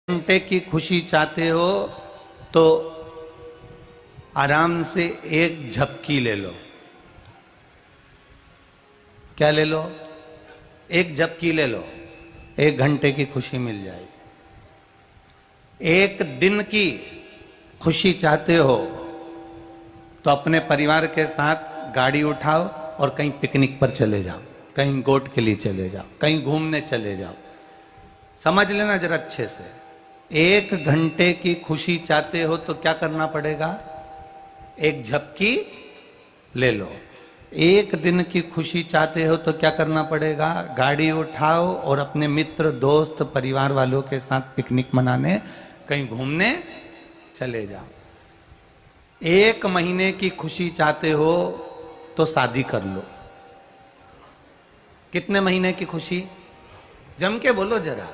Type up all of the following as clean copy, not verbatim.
घंटे की खुशी चाहते हो तो आराम से एक झपकी ले लो। क्या ले लो? एक झपकी ले लो, 1 घंटे की खुशी मिल जाएगी। एक दिन की खुशी चाहते हो तो अपने परिवार के साथ गाड़ी उठाओ और कहीं पिकनिक पर चले जाओ, कहीं गोट के लिए चले जाओ, कहीं घूमने चले जाओ। समझ लेना जरा अच्छे से, 1 घंटे की खुशी चाहते हो तो क्या करना पड़ेगा? एक झपकी ले लो। 1 दिन की खुशी चाहते हो तो क्या करना पड़ेगा? गाड़ी उठाओ और अपने मित्र दोस्त परिवार वालों के साथ पिकनिक मनाने कहीं घूमने चले जाओ। 1 महीने की खुशी चाहते हो तो शादी कर लो। कितने महीने की खुशी? जम के बोलो जरा।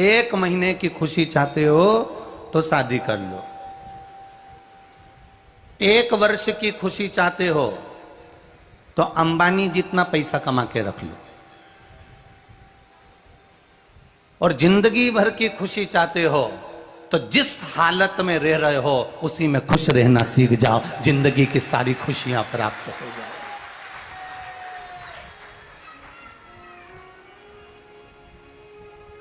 1 महीने की खुशी चाहते हो तो शादी कर लो। 1 वर्ष की खुशी चाहते हो तो अंबानी जितना पैसा कमा के रख लो। और जिंदगी भर की खुशी चाहते हो तो जिस हालत में रह रहे हो उसी में खुश रहना सीख जाओ, जिंदगी की सारी खुशियां प्राप्त हो जाए।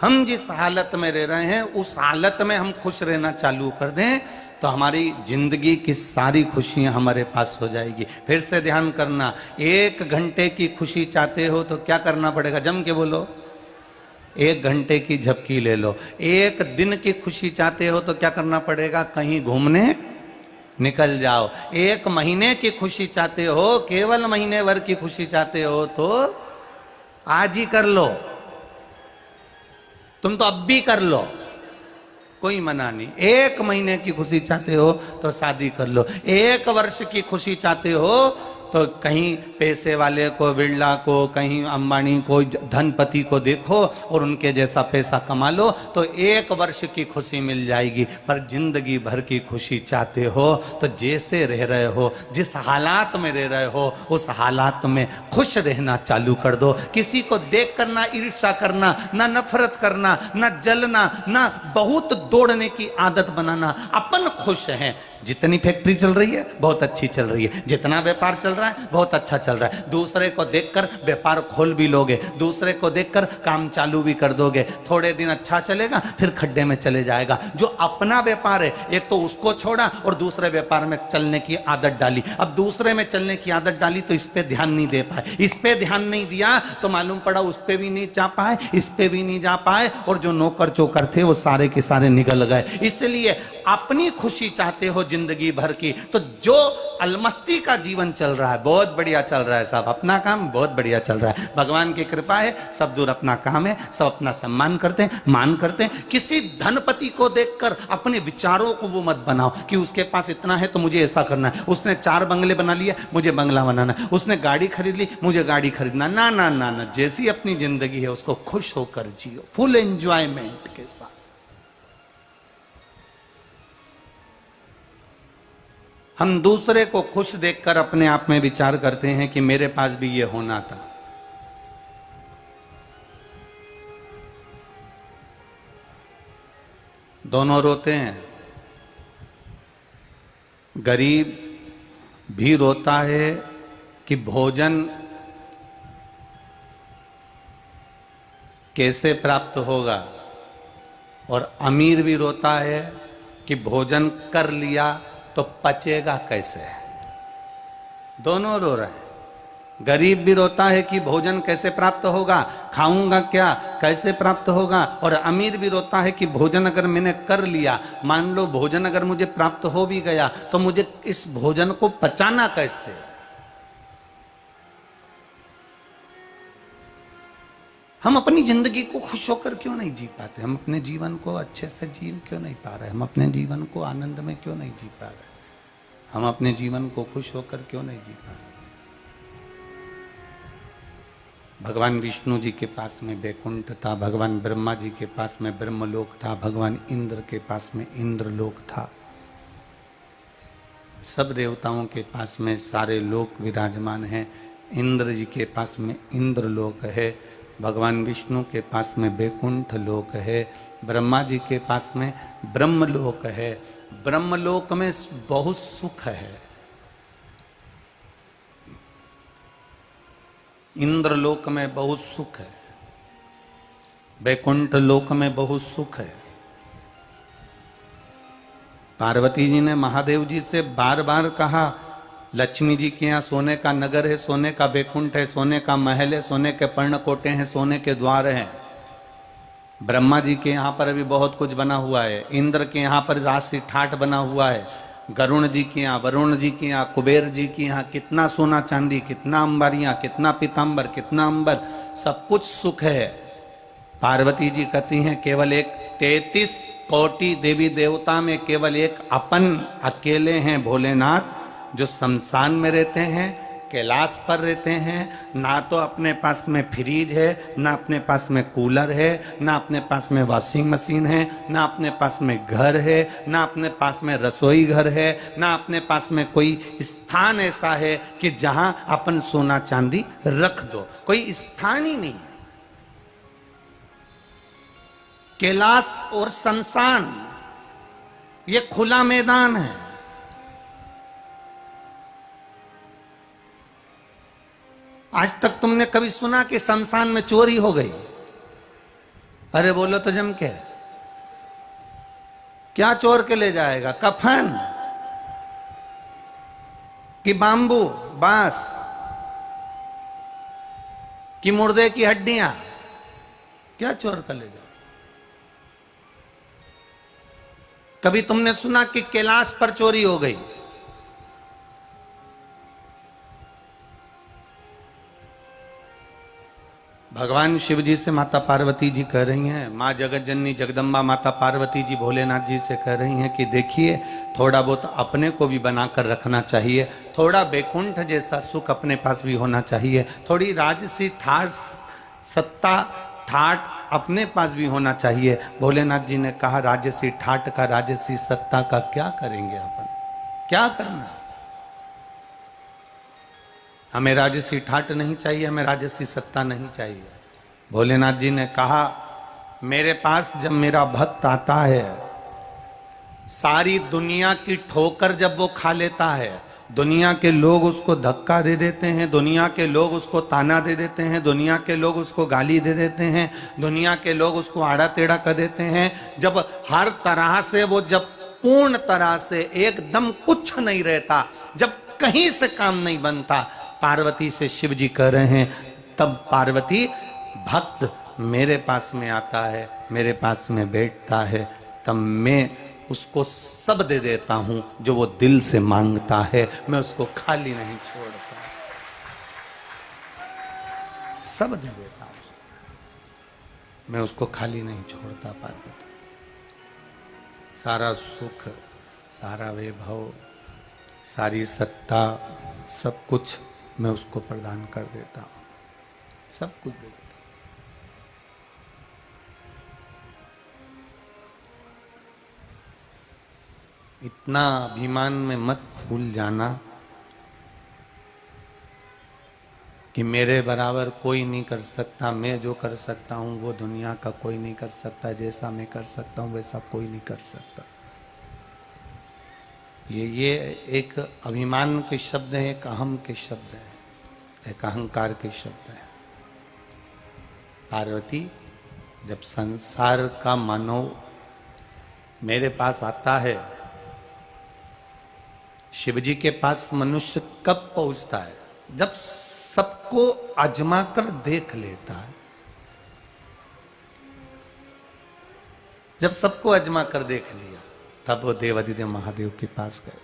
हम जिस हालत में रह रहे हैं उस हालत में हम खुश रहना चालू कर दें तो हमारी जिंदगी की सारी खुशियां हमारे पास हो जाएगी। फिर से ध्यान करना, 1 घंटे की खुशी चाहते हो तो क्या करना पड़ेगा? जम के बोलो। 1 घंटे की झपकी ले लो। 1 दिन की खुशी चाहते हो तो क्या करना पड़ेगा? कहीं घूमने निकल जाओ। 1 महीने की खुशी चाहते हो, केवल महीने भर की खुशी चाहते हो तो आज ही कर लो। तुम तो अब भी कर लो, कोई मना नहीं। 1 महीने की खुशी चाहते हो तो शादी कर लो। 1 वर्ष की खुशी चाहते हो तो कहीं पैसे वाले को, बिरला को, कहीं अंबानी को, धनपति को देखो और उनके जैसा पैसा कमा लो तो 1 वर्ष की खुशी मिल जाएगी। पर जिंदगी भर की खुशी चाहते हो तो जैसे रह रहे हो, जिस हालात में रह रहे हो उस हालात में खुश रहना चालू कर दो। किसी को देख कर ना ईर्ष्या करना, ना नफरत करना, ना जलना, ना बहुत दौड़ने की आदत बनाना। अपन खुश हैं। जितनी फैक्ट्री चल रही है बहुत अच्छी चल रही है, जितना व्यापार चल रहा है बहुत अच्छा चल रहा है। दूसरे को देखकर व्यापार खोल भी लोगे, दूसरे को देखकर काम चालू भी कर दोगे। थोड़े दिन अच्छा चलेगा फिर खड्डे में चले जाएगा। जो अपना व्यापार है एक तो उसको छोड़ा और दूसरे व्यापार में चलने की आदत डाली। अब दूसरे में चलने की आदत डाली तो इस पे ध्यान नहीं दे पाए, इस पे ध्यान नहीं दिया तो मालूम पड़ा उस पे भी नहीं जा पाए, इस पे भी नहीं जा पाए और जो नौकर चौकर थे वो सारे के सारे निकल गए। इसलिए अपनी खुशी चाहते हो जिंदगी भर की तो जो अलमस्ती का जीवन चल रहा है बहुत बढ़िया चल रहा है साहब, अपना काम बहुत बढ़िया चल रहा है, भगवान की कृपा है, सब दूर अपना काम है, सब अपना सम्मान करते हैं, मान करते हैं। किसी धनपति को देखकर अपने विचारों को वो मत बनाओ कि उसके पास इतना है तो मुझे ऐसा करना है, उसने 4 बंगले बना लिए मुझे बंगला बनाना है, उसने गाड़ी खरीद ली मुझे गाड़ी खरीदना। ना ना ना ना, जैसी अपनी जिंदगी है उसको खुश होकर जियो, फुल एंजॉयमेंट के साथ। हम दूसरे को खुश देखकर अपने आप में विचार करते हैं कि मेरे पास भी ये होना था। दोनों रोते हैं। गरीब भी रोता है कि भोजन कैसे प्राप्त होगा और अमीर भी रोता है कि भोजन कर लिया तो पचेगा कैसे। दोनों रो रहे हैं। गरीब भी रोता है कि भोजन कैसे प्राप्त होगा, खाऊंगा क्या, कैसे प्राप्त होगा। और अमीर भी रोता है कि भोजन अगर मैंने कर लिया, मान लो भोजन अगर मुझे प्राप्त हो भी गया तो मुझे इस भोजन को पचाना कैसे। हम अपनी जिंदगी को खुश होकर क्यों नहीं जी पाते? हम अपने जीवन को अच्छे से जी क्यों नहीं पा रहे? हम अपने जीवन को आनंद में क्यों नहीं जी पा रहे? हम अपने जीवन को खुश होकर क्यों नहीं जी पा रहे? भगवान विष्णु जी के पास में वैकुंठ था, भगवान ब्रह्मा जी के पास में ब्रह्मलोक था, भगवान इंद्र के पास में इंद्रलोक था। सब देवताओं के पास में सारे लोक विराजमान हैं। इंद्र जी के पास में इंद्रलोक है, भगवान विष्णु के पास में वैकुंठ लोक है, ब्रह्मा जी के पास में ब्रह्मलोक है, ब्रह्मलोक में बहुत सुख है। इंद्रलोक में बहुत सुख है, वैकुंठ लोक में बहुत सुख है। पार्वती जी ने महादेव जी से बार बार कहा, लक्ष्मी जी के यहाँ सोने का नगर है, सोने का वैकुंठ है, सोने का महल है, सोने के पर्णकोटे हैं, सोने के द्वार हैं। ब्रह्मा जी के यहाँ पर अभी बहुत कुछ बना हुआ है, इंद्र के यहाँ पर राशि ठाठ बना हुआ है, गरुण जी के यहाँ, वरुण जी के यहाँ, कुबेर जी के यहाँ कितना सोना चांदी, कितना अंबारियां, कितना पीताम्बर, कितना अंबर, सब कुछ सुख है। पार्वती जी कहती हैं केवल एक 33 कोटि देवी देवता में केवल एक अपन अकेले हैं भोलेनाथ, जो शमशान में रहते हैं, कैलाश पर रहते हैं। ना तो अपने पास में फ्रिज है, ना अपने पास में कूलर है, ना अपने पास में वॉशिंग मशीन है, ना अपने पास में घर है, ना अपने पास में रसोई घर है, ना अपने पास में कोई स्थान ऐसा है कि जहां अपन सोना चांदी रख दो, कोई स्थान ही नहीं। कैलाश और शमशान ये खुला मैदान है। आज तक तुमने कभी सुना कि शमशान में चोरी हो गई? अरे बोलो तो जम के, क्या चोर के ले जाएगा? कफन कि बांबू बांस कि मुर्दे की हड्डियां, क्या चोर कर ले जाएगा? कभी तुमने सुना कि कैलाश पर चोरी हो गई? भगवान शिव जी से माता पार्वती जी कह रही हैं, माँ जगत जननी जगदम्बा माता पार्वती जी भोलेनाथ जी से कह रही हैं कि देखिए थोड़ा बहुत अपने को भी बनाकर रखना चाहिए, थोड़ा वैकुंठ जैसा सुख अपने पास भी होना चाहिए, थोड़ी राजसी ठाट सत्ता ठाट अपने पास भी होना चाहिए। भोलेनाथ जी ने कहा राजसी ठाट का, राजसी सत्ता का क्या करेंगे अपन, क्या करना? हमें राजसी ठाट नहीं चाहिए, हमें राजसी सत्ता नहीं चाहिए। भोलेनाथ जी ने कहा मेरे पास जब मेरा भक्त आता है, सारी दुनिया की ठोकर जब वो खा लेता है, दुनिया के लोग उसको धक्का दे देते हैं, दुनिया के लोग उसको ताना दे देते हैं, दुनिया के लोग उसको गाली दे देते हैं, दुनिया के लोग उसको आड़ा टेढ़ा कर देते हैं, जब हर तरह से वो जब पूर्ण तरह से एकदम कुछ नहीं रहता, जब कहीं से काम नहीं बनता, पार्वती से शिव जी कह रहे हैं तब पार्वती भक्त मेरे पास में आता है, मेरे पास में बैठता है, तब मैं उसको सब दे देता हूं जो वो दिल से मांगता है, मैं उसको खाली नहीं छोड़ता, सब दे देता हूं, मैं उसको खाली नहीं छोड़ता। पार्वती सारा सुख, सारा वैभव, सारी सत्ता, सब कुछ मैं उसको प्रदान कर देता हूं, सब कुछ दे देता हूं। इतना अभिमान में मत भूल जाना कि मेरे बराबर कोई नहीं कर सकता, मैं जो कर सकता हूं वो दुनिया का कोई नहीं कर सकता, जैसा मैं कर सकता हूं वैसा कोई नहीं कर सकता। ये एक अभिमान के शब्द है, एक अहम के शब्द है, एक अहंकार के शब्द है। पार्वती जब संसार का मानव मेरे पास आता है, शिवजी के पास मनुष्य कब पहुंचता है? जब सबको आजमा कर देख लेता है, जब सबको आजमा कर देख लिया तब वो देवादिदेव महादेव के पास गए।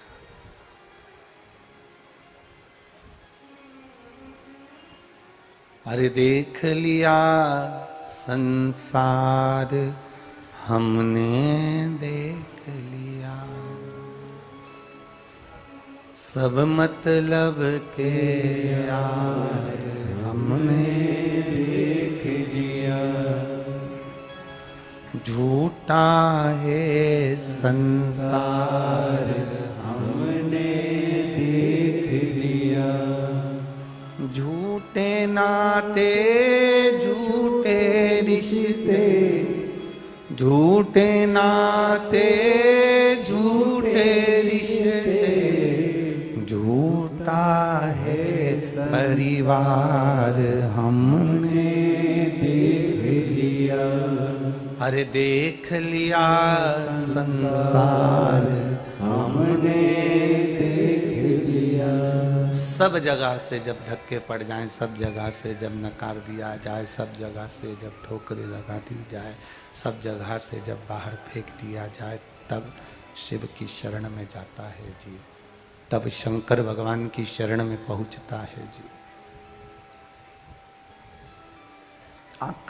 अरे देख लिया संसार हमने, देख लिया सब मतलब के यार हमने देख लिया, झूठा है संसार हमने देख लिया, झूठे नाते झूठे रिश्ते झूठे नाते झूठे रिश्ते, झूठा है परिवार हमने देख लिया। अरे देख लिया संसार हमने देख लिया। सब जगह से जब धक्के पड़ जाएं, सब जगह से जब नकार दिया जाए, सब जगह से जब ठोकरें लगा दी जाए, सब जगह से जब बाहर फेंक दिया जाए, तब शिव की शरण में जाता है जी, तब शंकर भगवान की शरण में पहुंचता है जी। आँख